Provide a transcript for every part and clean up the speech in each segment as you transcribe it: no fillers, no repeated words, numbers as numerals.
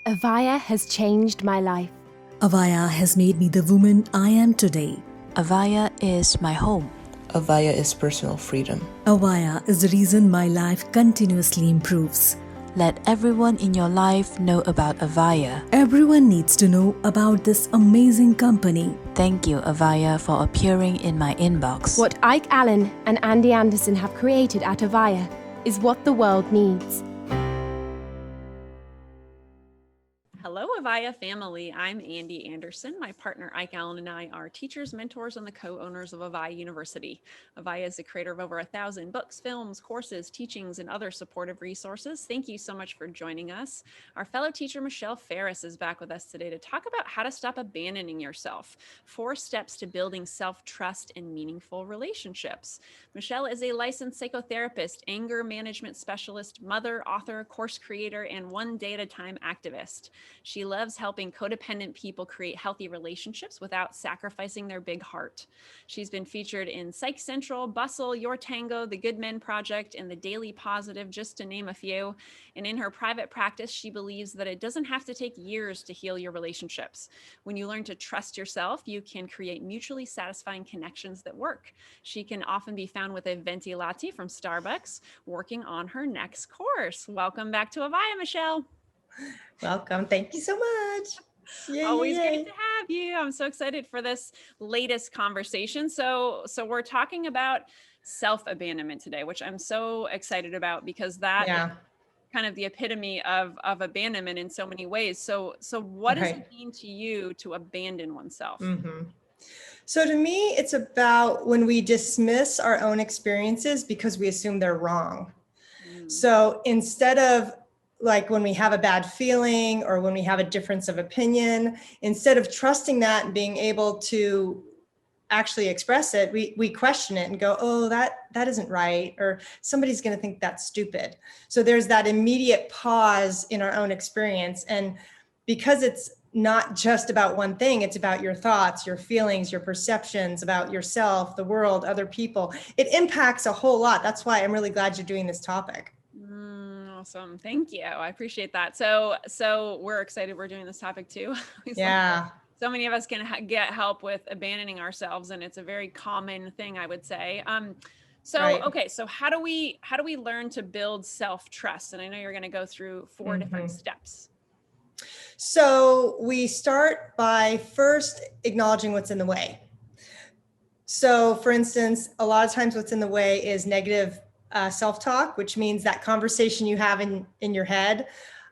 Avaya has changed my life. Avaya has made me the woman I am today. Avaya is my home. Avaya is personal freedom. Avaya is the reason my life continuously improves. Let everyone in your life know about Avaya. Everyone needs to know about this amazing company. Thank you, Avaya, for appearing in my inbox. What Ike Allen and Andy Anderson have created at Avaya is what the world needs. Hello, Avaya family. I'm Andy Anderson. My partner Ike Allen and I are teachers, mentors, and the co-owners of Avaya University. Avaya is the creator of over 1,000 books, films, courses, teachings, and other supportive resources. Thank you so much for joining us. Our fellow teacher, Michelle Farris, is back with us today to talk about how to stop abandoning yourself. 4 steps to building self-trust and meaningful relationships. Michelle is a licensed psychotherapist, anger management specialist, mother, author, course creator, and one day at a time activist. She loves helping codependent people create healthy relationships without sacrificing their big heart. She's been featured in Psych Central, Bustle, Your Tango, The Good Men Project, and The Daily Positive, just to name a few. And in her private practice, she believes that it doesn't have to take years to heal your relationships. When you learn to trust yourself, you can create mutually satisfying connections that work. She can often be found with a venti latte from Starbucks, working on her next course. Welcome back to Avaya, Michelle. Welcome. Thank you so much. Yay, Always yay, great yay. to have you. I'm so excited for this latest conversation. So we're talking about self-abandonment today, which I'm so excited about because that is kind of the epitome of abandonment in so many ways. So what does it mean to you to abandon oneself? So to me, it's about when we dismiss our own experiences because we assume they're wrong. So instead of like when we have a bad feeling or when we have a difference of opinion, instead of trusting that and being able to actually express it, we question it and go, oh, that isn't right, or somebody's going to think that's stupid. So there's that immediate pause in our own experience. And because it's not just about one thing, it's about your thoughts, your feelings, your perceptions about yourself, the world, other people. It impacts a whole lot. That's why I'm really glad you're doing this topic. Awesome. Thank you. I appreciate that. So we're excited we're doing this topic too. Yeah. So many of us can get help with abandoning ourselves, and it's a very common thing, I would say. Okay, so how do we learn to build self-trust? And I know you're going to go through 4 different steps. So we start by first acknowledging what's in the way. So for instance, a lot of times what's in the way is negative self-talk, which means that conversation you have in your head.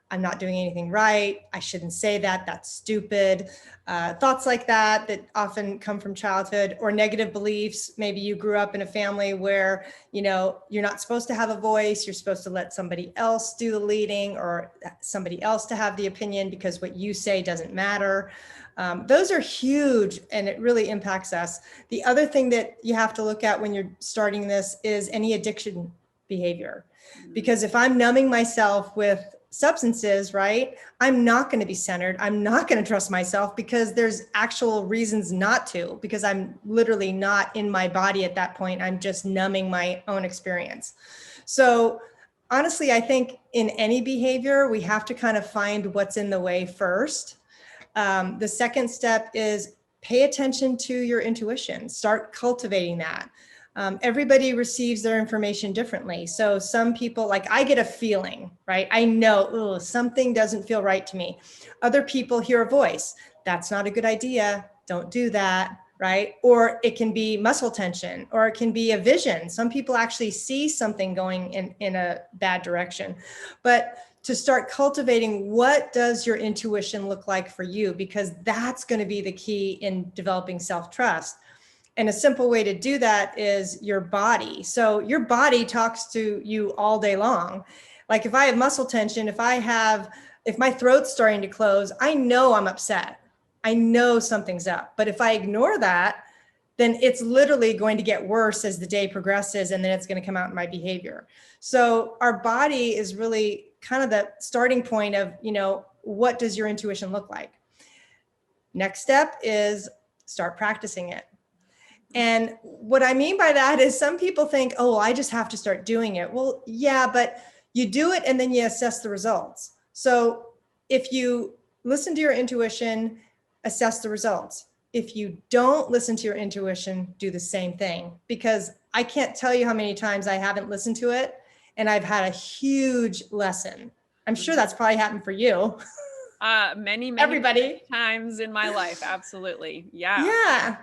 I'm not doing anything right. I shouldn't say that. That's stupid. Thoughts like that often come from childhood, or negative beliefs. Maybe you grew up in a family where, you're not supposed to have a voice. You're supposed to let somebody else do the leading, or somebody else to have the opinion because what you say doesn't matter. Those are huge, and it really impacts us. The other thing that you have to look at when you're starting this is any addiction behavior. Because if I'm numbing myself with substances, right, I'm not going to be centered. I'm not going to trust myself because there's actual reasons not to, because I'm literally not in my body at that point. I'm just numbing my own experience. So honestly, I think in any behavior, we have to kind of find what's in the way first. The second step is pay attention to your intuition. Start cultivating that. Everybody receives their information differently. So some people, like I get a feeling, right? I know, something doesn't feel right to me. Other people hear a voice. That's not a good idea. Don't do that, right? Or it can be muscle tension, or it can be a vision. Some people actually see something going in a bad direction. But to start cultivating, what does your intuition look like for you? Because that's going to be the key in developing self-trust. And a simple way to do that is your body. So your body talks to you all day long. Like if I have muscle tension, if my throat's starting to close, I know I'm upset. I know something's up. But if I ignore that, then it's literally going to get worse as the day progresses, and then it's going to come out in my behavior. So our body is really kind of the starting point of, what does your intuition look like? Next step is start practicing it. And what I mean by that is some people think, oh, I just have to start doing it. Well, yeah, but you do it and then you assess the results. So if you listen to your intuition, assess the results. If you don't listen to your intuition, do the same thing, because I can't tell you how many times I haven't listened to it and I've had a huge lesson. I'm sure that's probably happened for you. Many Everybody. times in my life. Absolutely. Yeah. Yeah.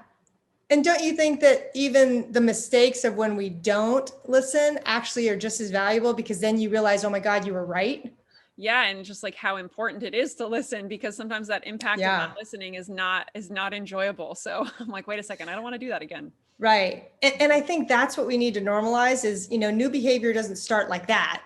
And don't you think that even the mistakes of when we don't listen actually are just as valuable, because then you realize, oh my God, you were right? Yeah. And just like how important it is to listen, because sometimes that impact of not listening is not enjoyable. So I'm like, wait a second, I don't want to do that again. Right. And I think that's what we need to normalize is, new behavior doesn't start like that.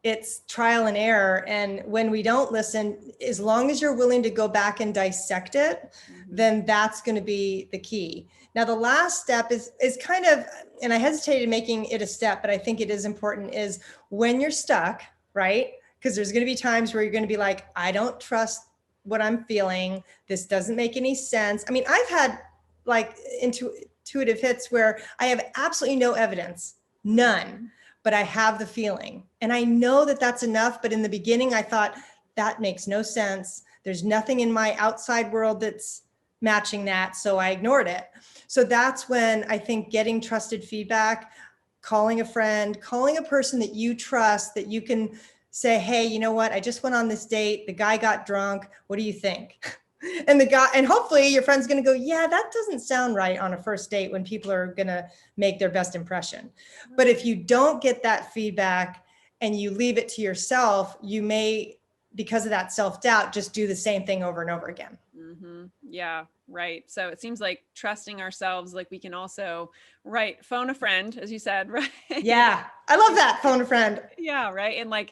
It's trial and error. And when we don't listen, as long as you're willing to go back and dissect it, then that's going to be the key. Now, the last step is kind of, and I hesitated making it a step, but I think it is important, is when you're stuck, right? Because there's going to be times where you're going to be like, I don't trust what I'm feeling. This doesn't make any sense. I mean, I've had like intuitive hits where I have absolutely no evidence, none, but I have the feeling. And I know that that's enough. But in the beginning, I thought that makes no sense. There's nothing in my outside world that's matching that. So I ignored it. So that's when I think getting trusted feedback, calling a friend, calling a person that you trust, that you can say, hey, you know what? I just went on this date. The guy got drunk. What do you think? And hopefully your friend's going to go, yeah, that doesn't sound right on a first date when people are going to make their best impression. But if you don't get that feedback and you leave it to yourself, you may, because of that self-doubt, just do the same thing over and over again. Mm-hmm. Yeah, right. So it seems like trusting ourselves, like we can also, right, phone a friend, as you said, right? Yeah, I love that, phone a friend. Yeah, right. And like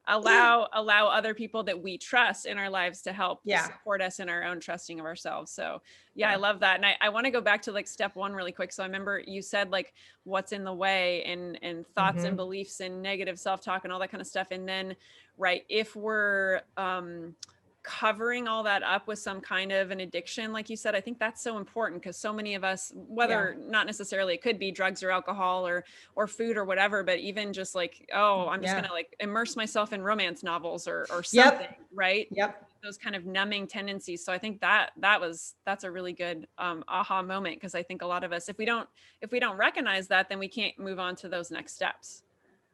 allow other people that we trust in our lives to help support us in our own trusting of ourselves. So yeah, I love that. And I want to go back to like step one really quick. So I remember you said like what's in the way and thoughts and beliefs and negative self-talk and all that kind of stuff. And then, right, if we're covering all that up with some kind of an addiction, like you said, I think that's so important, because so many of us, whether not necessarily it could be drugs or alcohol or food or whatever, but even just like, oh, I'm just going to like immerse myself in romance novels or something, right? Yep. Those kind of numbing tendencies. So I think that's a really good aha moment, because I think a lot of us, if we don't recognize that, then we can't move on to those next steps.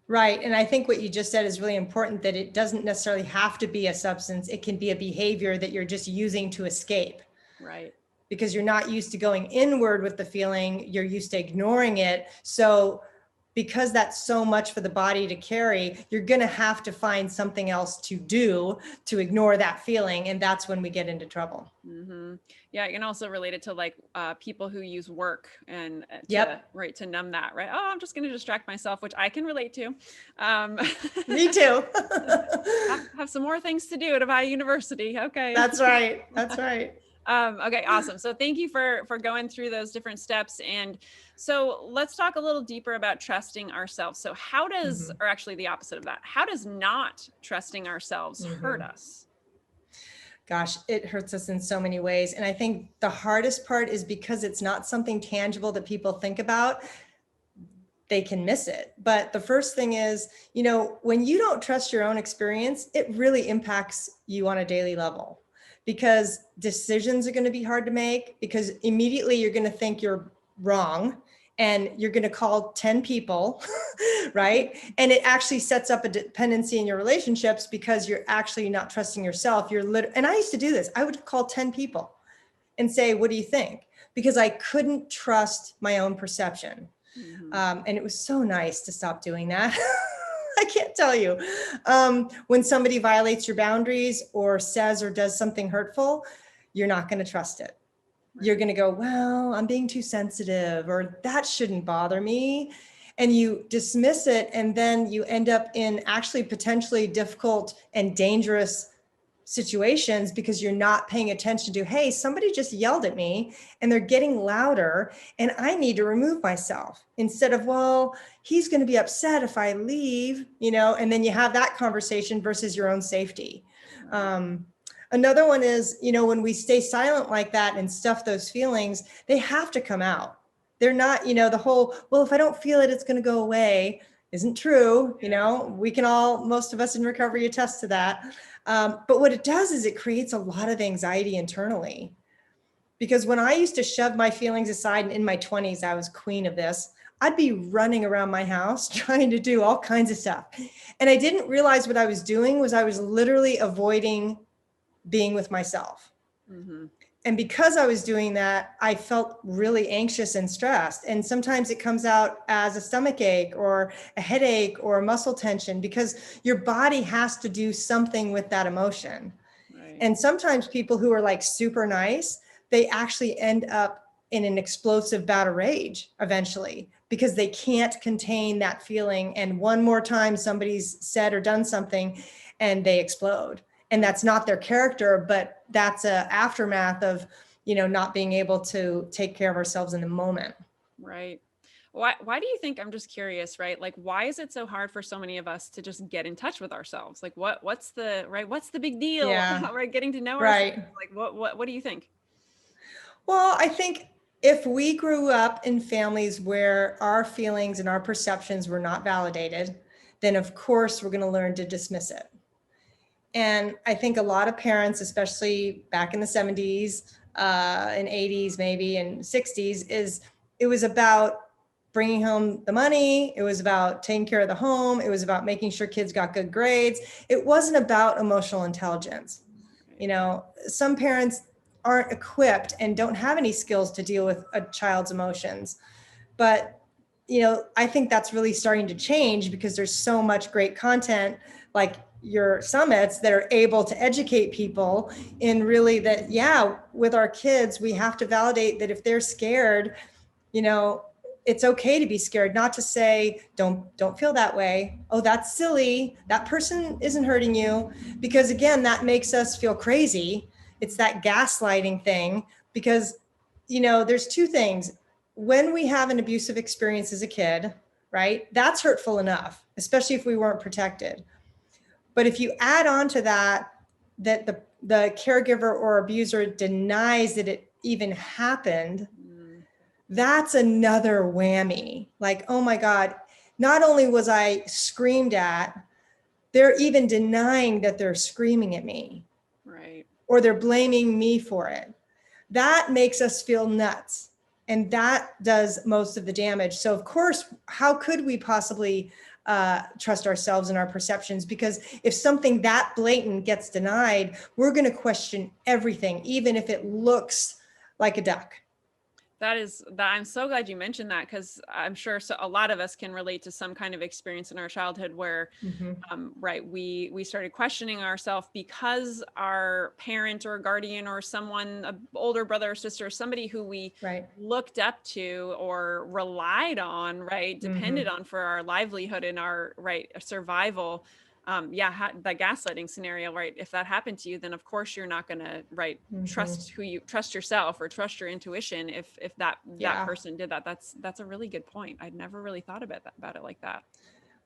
Right. And I think what you just said is really important, that it doesn't necessarily have to be a substance. It can be a behavior that you're just using to escape. Right. Because you're not used to going inward with the feeling, you're used to ignoring it. So because that's so much for the body to carry, you're going to have to find something else to do to ignore that feeling. And that's when we get into trouble. Mm-hmm. Yeah. You can also relate it to like people who use work and to numb that, right? Oh, I'm just going to distract myself, which I can relate to. Me too. have some more things to do at Avaya University. Okay. That's right. That's right. Okay, awesome. So thank you for going through those different steps. And so let's talk a little deeper about trusting ourselves. So how does, or actually the opposite of that, how does not trusting ourselves hurt us? Gosh, it hurts us in so many ways. And I think the hardest part is because it's not something tangible that people think about, they can miss it. But the first thing is, when you don't trust your own experience, it really impacts you on a daily level. Because decisions are going to be hard to make, because immediately you're going to think you're wrong and you're going to call 10 people, right? And it actually sets up a dependency in your relationships, because you're actually not trusting yourself. And I used to do this. I would call 10 people and say, what do you think? Because I couldn't trust my own perception. And it was so nice to stop doing that. I can't tell you. When somebody violates your boundaries or says or does something hurtful, you're not going to trust it. Right. You're going to go, well, I'm being too sensitive, or that shouldn't bother me. And you dismiss it. And then you end up in actually potentially difficult and dangerous situations, because you're not paying attention to, hey, somebody just yelled at me and they're getting louder and I need to remove myself, instead of, well, he's going to be upset if I leave, and then you have that conversation versus your own safety. Another one is, when we stay silent like that and stuff those feelings, they have to come out. They're not, the whole, well, if I don't feel it, it's going to go away. isn't true. You know, we can all, most of us in recovery attest to that. But what it does is it creates a lot of anxiety internally. Because when I used to shove my feelings aside, and in my 20s, I was queen of this, I'd be running around my house trying to do all kinds of stuff. And I didn't realize what I was doing was I was literally avoiding being with myself. Mm-hmm. And because I was doing that, I felt really anxious and stressed. And sometimes it comes out as a stomach ache or a headache or a muscle tension because your body has to do something with that emotion. Right. And sometimes people who are like super nice, they actually end up in an explosive bout of rage eventually because they can't contain that feeling. And one more time somebody's said or done something and they explode. And that's not their character, but that's a aftermath of, you know, not being able to take care of ourselves in the moment. Right. Why do you think, I'm just curious, right? Like, why is it so hard for so many of us to just get in touch with ourselves? Like, what's the big deal? Yeah. Right. Getting to know Right. ourselves. Like, what do you think? Well, I think if we grew up in families where our feelings and our perceptions were not validated, then of course we're going to learn to dismiss it. And I think a lot of parents, especially back in the 70s and 80s, maybe and 60s, it was about bringing home the money. It was about taking care of the home. It was about making sure kids got good grades. It wasn't about emotional intelligence. You know, some parents aren't equipped and don't have any skills to deal with a child's emotions. But, you know, I think that's really starting to change because there's so much great content like your summits that are able to educate people in really that, yeah, with our kids, we have to validate that if they're scared, you know, it's okay to be scared, not to say, don't feel that way. Oh, that's silly. That person isn't hurting you. Because again, that makes us feel crazy. It's that gaslighting thing because, you know, there's two things. When we have an abusive experience as a kid, right, that's hurtful enough, especially if we weren't protected. But if you add on to that the caregiver or abuser denies that it even happened, that's another whammy. Like, oh my God, not only was I screamed at, they're even denying that they're screaming at me. Right. Or they're blaming me for it. That makes us feel nuts. And that does most of the damage. So of course, how could we possibly trust ourselves and our perceptions? Because if something that blatant gets denied, we're going to question everything, even if it looks like a duck. I'm so glad you mentioned that because I'm sure a lot of us can relate to some kind of experience in our childhood where, right, we started questioning ourselves because our parent or guardian or someone, an older brother or sister, somebody who we looked up to or relied on, right, depended on for our livelihood and our survival. The gaslighting scenario, right? If that happened to you, then of course you're not going to trust yourself or trust your intuition. If that person did that, that's a really good point. I'd never really thought about it like that.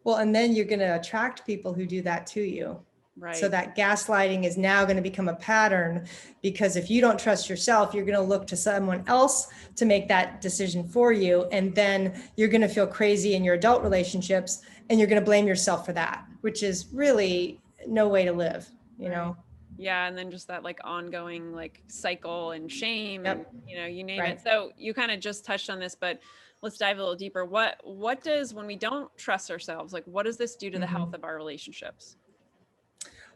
Well, and then you're going to attract people who do that to you. Right. So that gaslighting is now going to become a pattern because if you don't trust yourself, you're going to look to someone else to make that decision for you. And then you're going to feel crazy in your adult relationships and you're going to blame yourself for that, which is really no way to live, you know? Yeah. And then just that like ongoing like cycle and shame and, you know, you name Right. it. So you kind of just touched on this, but let's dive a little deeper. What does, when we don't trust ourselves, like what does this do to the health of our relationships?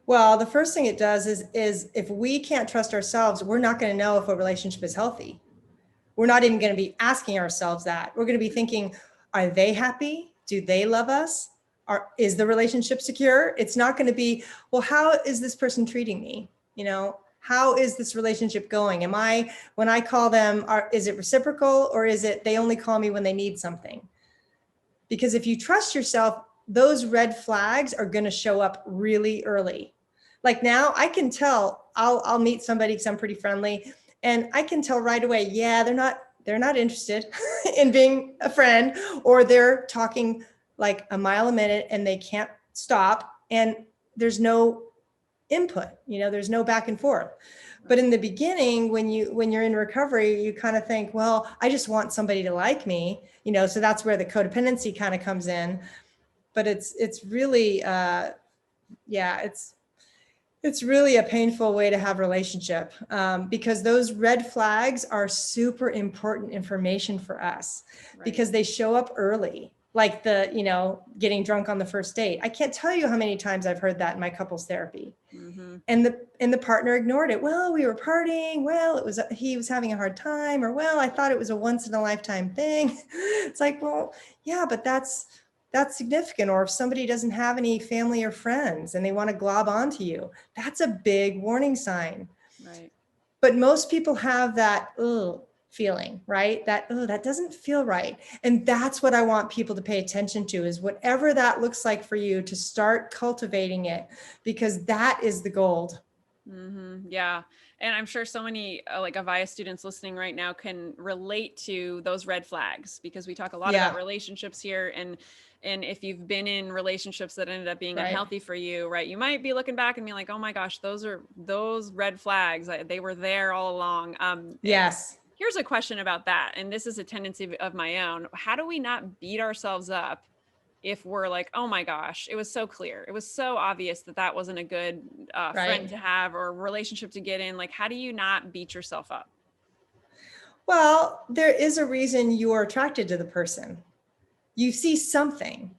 Well, the first thing it does is if we can't trust ourselves, we're not going to know if a relationship is healthy. We're not even going to be asking ourselves that. We're going to be thinking, are they happy? Do they love us? Is the relationship secure? It's not going to be, well, how is this person treating me? You know, how is this relationship going? When I call them, is it reciprocal or is it they only call me when they need something? Because if you trust yourself, those red flags are going to show up really early. Like now I can tell I'll meet somebody because I'm pretty friendly and I can tell right away, yeah, they're not interested in being a friend, or they're talking like a mile a minute and they can't stop and there's no input, you know, there's no back and forth. But in the beginning, when you're in recovery, you kind of think, well, I just want somebody to like me, you know, so that's where the codependency kind of comes in. but it's really, it's really a painful way to have relationship, because those red flags are super important information for us, because they show up early, like getting drunk on the first date. I can't tell you how many times I've heard that in my couples therapy. And the partner ignored it. Well, we were partying. Well, he was having a hard time, or, well, I thought it was a once in a lifetime thing. It's like, well, yeah, but that's significant. Or if somebody doesn't have any family or friends and they want to glob onto you, that's a big warning sign. Right. But most people have that feeling, right? That doesn't feel right. And that's what I want people to pay attention to, is whatever that looks like for you, to start cultivating it, because that is the gold. Yeah. And I'm sure so many like Avaya students listening right now can relate to those red flags, because we talk a lot about relationships here. And if you've been in relationships that ended up being unhealthy for you, right, you might be looking back and be like, oh my gosh, those red flags. They were there all along. Yes. Here's a question about that. And this is a tendency of my own. How do we not beat ourselves up if we're like, oh my gosh, it was so clear, it was so obvious that wasn't a good friend to have or relationship to get in? Like, how do you not beat yourself up? Well, there is a reason you are attracted to the person. You see something,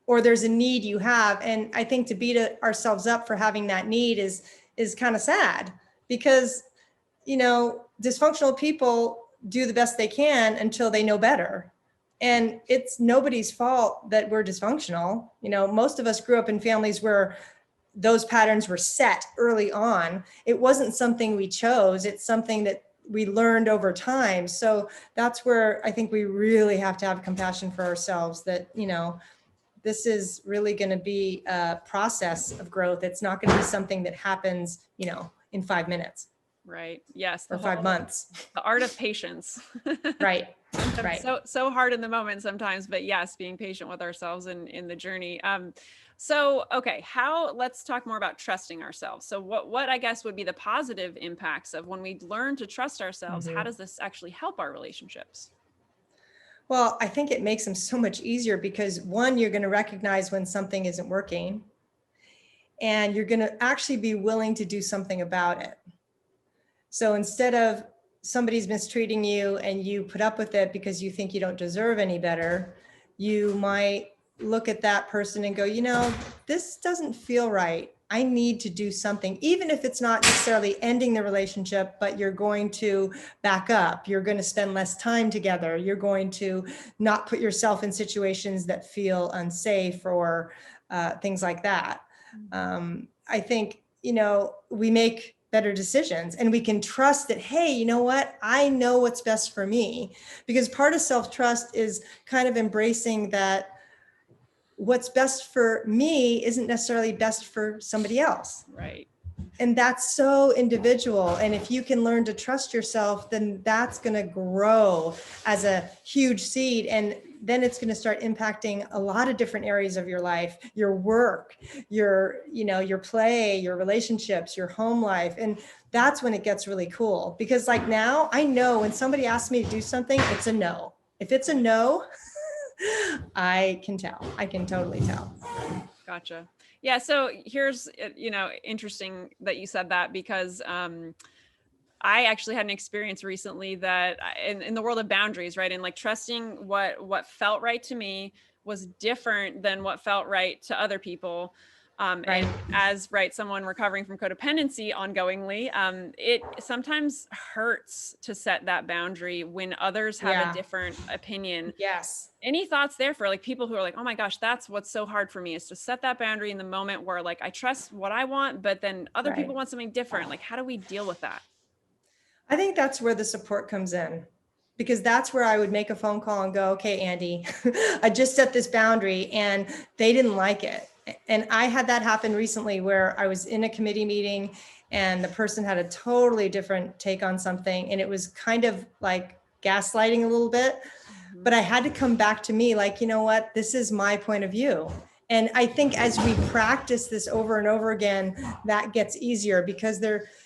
or there's a need you have. And I think to beat ourselves up for having that need is kind of sad, because, dysfunctional people do the best they can until they know better. And it's nobody's fault that we're dysfunctional. Most of us grew up in families where those patterns were set early on. It wasn't something we chose. It's something that we learned over time. So that's where I think we really have to have compassion for ourselves, that, this is really going to be a process of growth. It's not going to be something that happens, in 5 minutes. Right. Yes. Or 5 months. The art of patience. Right. So hard in the moment sometimes, but yes, being patient with ourselves in the journey. Okay, let's talk more about trusting ourselves. So what I guess would be the positive impacts of when we learn to trust ourselves? How does this actually help our relationships? Well, I think it makes them so much easier, because one, you're going to recognize when something isn't working, and you're going to actually be willing to do something about it. So instead of somebody's mistreating you and you put up with it because you think you don't deserve any better, you might look at that person and go, this doesn't feel right. I need to do something, even if it's not necessarily ending the relationship, but you're going to back up. You're going to spend less time together. You're going to not put yourself in situations that feel unsafe, or things like that. I think, we make better decisions, and we can trust that, hey, you know what? I know what's best for me. Because part of self-trust is kind of embracing that what's best for me isn't necessarily best for somebody else. Right. And that's so individual. And if you can learn to trust yourself, then that's going to grow as a huge seed. And then it's going to start impacting a lot of different areas of your life, your work, your play, your relationships, your home life. And that's when it gets really cool. Because like now, I know when somebody asks me to do something, it's a no. If it's a no, I can tell. I can totally tell. Gotcha. Yeah. So here's, interesting that you said that, because I actually had an experience recently that in the world of boundaries, right? And like trusting what felt right to me was different than what felt right to other people. Right. And as someone recovering from codependency ongoingly, it sometimes hurts to set that boundary when others have a different opinion. Yes. Any thoughts there for like people who are like, oh my gosh, that's what's so hard for me, is to set that boundary in the moment where like I trust what I want, but then other people want something different. Like, how do we deal with that? I think that's where the support comes in, because that's where I would make a phone call and go, okay, Andy, I just set this boundary and they didn't like it. And I had that happen recently, where I was in a committee meeting and the person had a totally different take on something. And it was kind of like gaslighting a little bit, but I had to come back to me like, you know what, this is my point of view. And I think as we practice this over and over again, that gets easier, because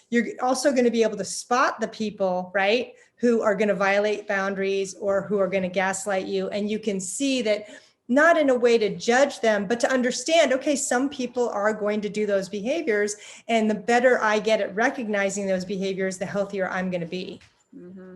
you're also going to be able to spot the people, right, who are going to violate boundaries or who are going to gaslight you. And you can see that not in a way to judge them, but to understand, okay, some people are going to do those behaviors, and the better I get at recognizing those behaviors, the healthier I'm going to be. Mm-hmm.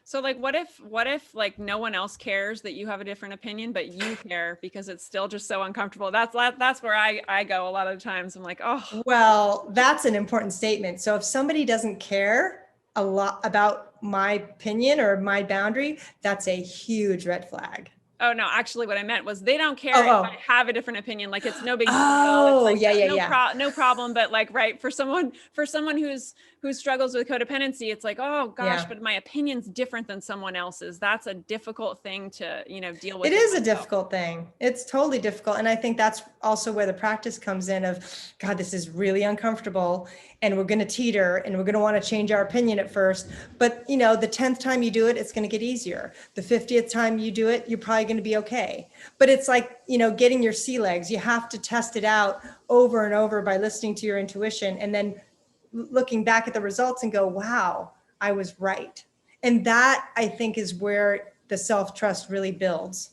So like, what if like no one else cares that you have a different opinion, but you care because it's still just so uncomfortable? That's where I go a lot of the times. I'm like, oh, Well, that's an important statement. So if somebody doesn't care a lot about my opinion or my boundary, that's a huge red flag. oh no, actually what I meant was they don't care Oh, if I have a different opinion. Like it's no big deal. It's oh, like yeah. no problem. But like, right, for someone who struggles with codependency, it's like, oh gosh, Yeah. but my opinion's different than someone else's. That's a difficult thing to, deal with. It is a difficult thing. It's totally difficult. And I think that's also where the practice comes in of, God, this is really uncomfortable, and we're going to teeter, and we're going to want to change our opinion at first. But, the 10th time you do it, it's going to get easier. The 50th time you do it, you're probably going to be okay. But it's like, getting your sea legs. You have to test it out over and over by listening to your intuition, and then looking back at the results and go, wow, I was right. And that, I think, is where the self-trust really builds.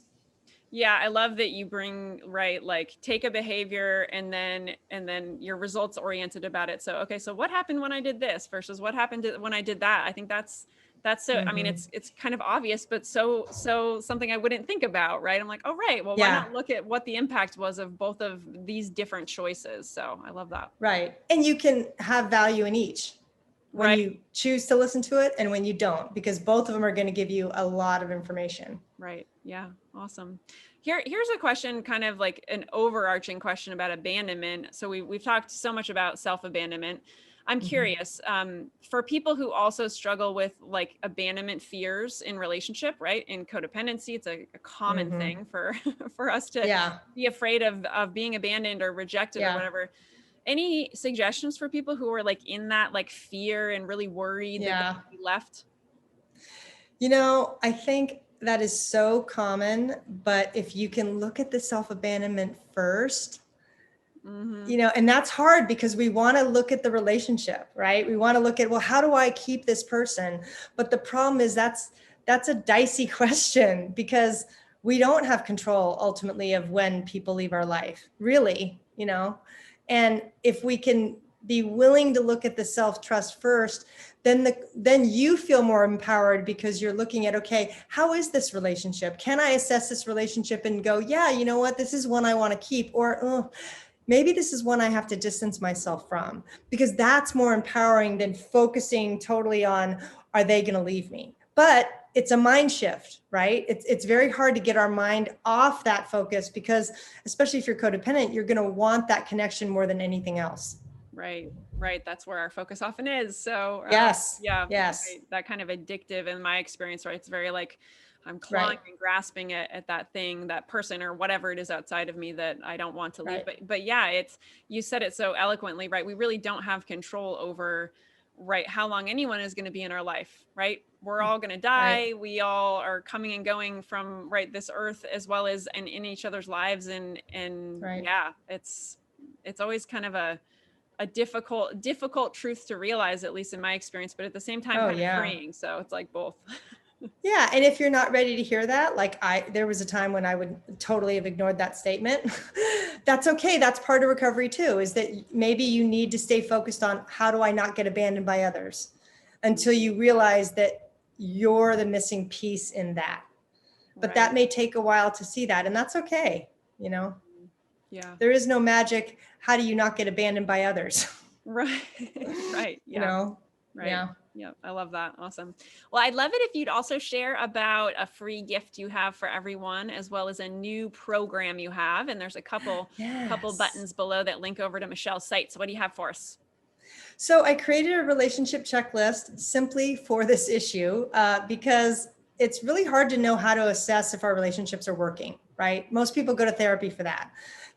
Yeah, I love that you bring, right, like take a behavior and then you're results oriented about it. So, okay, so what happened when I did this versus what happened when I did that? I think that's so, I mean, it's kind of obvious, but so something I wouldn't think about, right? I'm like, oh, right. Well, why not look at what the impact was of both of these different choices? So I love that. Right. And you can have value in each when you choose to listen to it and when you don't, because both of them are going to give you a lot of information. Right. Yeah. Awesome. Here's a question, kind of like an overarching question about abandonment. So we've talked so much about self-abandonment. I'm curious, for people who also struggle with like abandonment fears in relationship, right? In codependency, it's a common thing for us to be afraid of being abandoned or rejected or whatever. Any suggestions for people who are like in that like fear and really worried that they'll be left? I think that is so common, but if you can look at the self-abandonment first, and that's hard because we want to look at the relationship, right? We want to look at, well, how do I keep this person? But the problem is that's a dicey question, because we don't have control ultimately of when people leave our life, really, and if we can be willing to look at the self-trust first, then you feel more empowered, because you're looking at, okay, how is this relationship? Can I assess this relationship and go, yeah, you know what, this is one I want to keep, or maybe this is one I have to distance myself from, because that's more empowering than focusing totally on, are they going to leave me? But it's a mind shift, right? It's very hard to get our mind off that focus, because especially if you're codependent, you're going to want that connection more than anything else. Right. That's where our focus often is. So yes. Right, that kind of addictive, in my experience, right? It's very like I'm clawing and grasping at that thing, that person or whatever it is outside of me that I don't want to leave. But yeah, you said it so eloquently, right? We really don't have control over, right, how long anyone is going to be in our life, right? We're all going to die. We all are coming and going from this earth, as well as and in each other's lives. And yeah, it's always kind of a difficult truth to realize, at least in my experience, but at the same time, kind of freeing. So it's like both. Yeah. And if you're not ready to hear that, there was a time when I would totally have ignored that statement. That's okay. That's part of recovery too, is that maybe you need to stay focused on, how do I not get abandoned by others, until you realize that you're the missing piece in that. But that may take a while to see that. And that's okay. Yeah. There is no magic. How do you not get abandoned by others? Right. Yeah. Right. Yeah. Yeah. I love that. Awesome. Well, I'd love it if you'd also share about a free gift you have for everyone, as well as a new program you have. And there's a couple buttons below that link over to Michelle's site. So what do you have for us? So I created a relationship checklist simply for this issue, because it's really hard to know how to assess if our relationships are working, right? Most people go to therapy for that.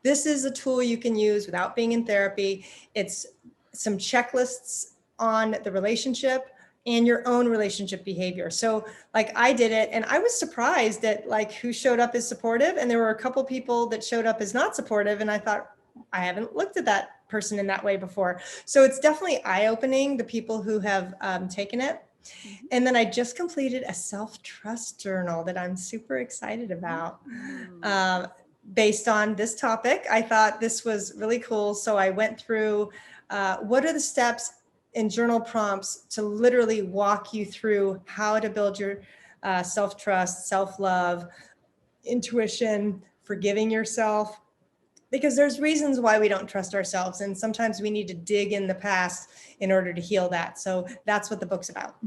This is a tool you can use without being in therapy. It's some checklists on the relationship and your own relationship behavior. So I did it, and I was surprised at who showed up as supportive. And there were a couple people that showed up as not supportive. And I thought, I haven't looked at that person in that way before. So it's definitely eye-opening, the people who have taken it. And then I just completed a self-trust journal that I'm super excited about. Based on this topic, I thought this was really cool. So I went through what are the steps in journal prompts to literally walk you through how to build your self-trust, self-love, intuition, forgiving yourself. Because there's reasons why we don't trust ourselves. And sometimes we need to dig in the past in order to heal that. So that's what the book's about.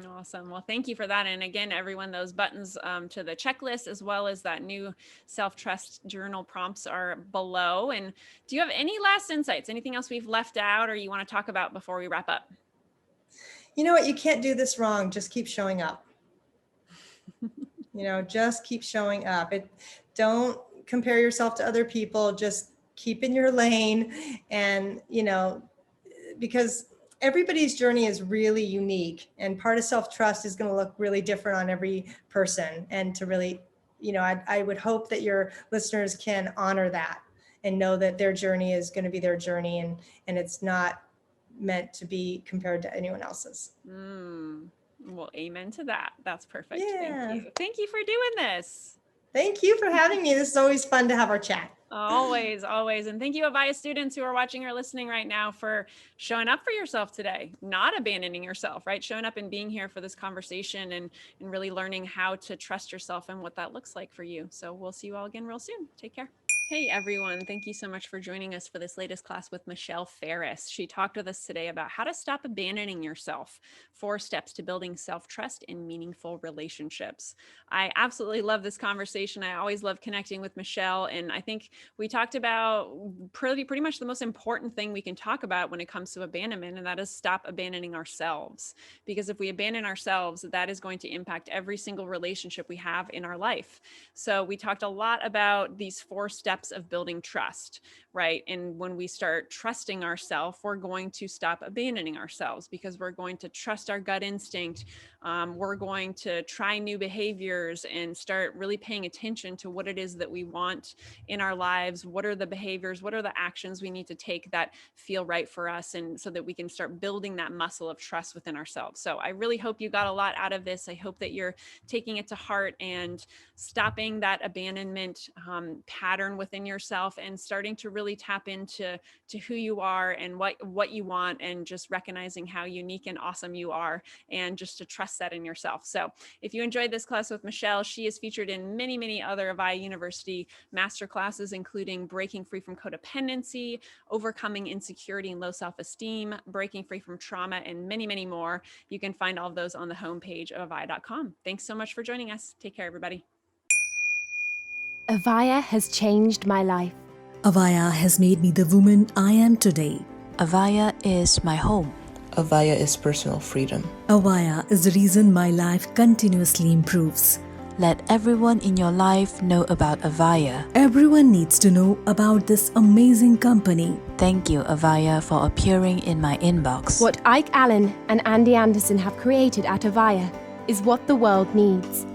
Awesome. Well, thank you for that. And again, everyone, those buttons to the checklist, as well as that new self-trust journal prompts are below. And do you have any last insights? Anything else we've left out or you want to talk about before we wrap up? You know what? You can't do this wrong. Just keep showing up. Just keep showing up. Don't compare yourself to other people. Just keep in your lane. And, because everybody's journey is really unique, and part of self-trust is going to look really different on every person. And to really, I would hope that your listeners can honor that and know that their journey is going to be their journey, and it's not meant to be compared to anyone else's. Well, amen to that. That's perfect. Yeah. Thank you. Thank you for doing this. Thank you for having me. This is always fun to have our chat. Always, always. And thank you, Avaya students who are watching or listening right now, for showing up for yourself today, not abandoning yourself, right? Showing up and being here for this conversation and really learning how to trust yourself and what that looks like for you. So we'll see you all again real soon. Take care. Hey everyone, thank you so much for joining us for this latest class with Michelle Farris. She talked with us today about how to stop abandoning yourself, 4 steps to building self-trust in meaningful relationships. I absolutely love this conversation. I always love connecting with Michelle, and I think we talked about pretty much the most important thing we can talk about when it comes to abandonment, and that is stop abandoning ourselves. Because if we abandon ourselves, that is going to impact every single relationship we have in our life. So we talked a lot about these 4 steps of building trust, right? And when we start trusting ourselves, we're going to stop abandoning ourselves, because we're going to trust our gut instinct. We're going to try new behaviors and start really paying attention to what it is that we want in our lives. What are the behaviors? What are the actions we need to take that feel right for us? And so that we can start building that muscle of trust within ourselves. So I really hope you got a lot out of this. I hope that you're taking it to heart and stopping that abandonment pattern within yourself and starting to really tap into who you are and what you want, and just recognizing how unique and awesome you are, and just to trust that in yourself. So if you enjoyed this class with Michelle, she is featured in many other Avaya University masterclasses, including Breaking Free from Codependency, Overcoming Insecurity and Low Self-Esteem, Breaking Free from Trauma, and many more. You can find all of those on the homepage of avaya.com. Thanks so much for joining us. Take care, everybody. Avaya has changed my life. Avaya has made me the woman I am today. Avaya is my home. Avaya is personal freedom. Avaya is the reason my life continuously improves. Let everyone in your life know about Avaya. Everyone needs to know about this amazing company. Thank you, Avaya, for appearing in my inbox. What Ike Allen and Andy Anderson have created at Avaya is what the world needs.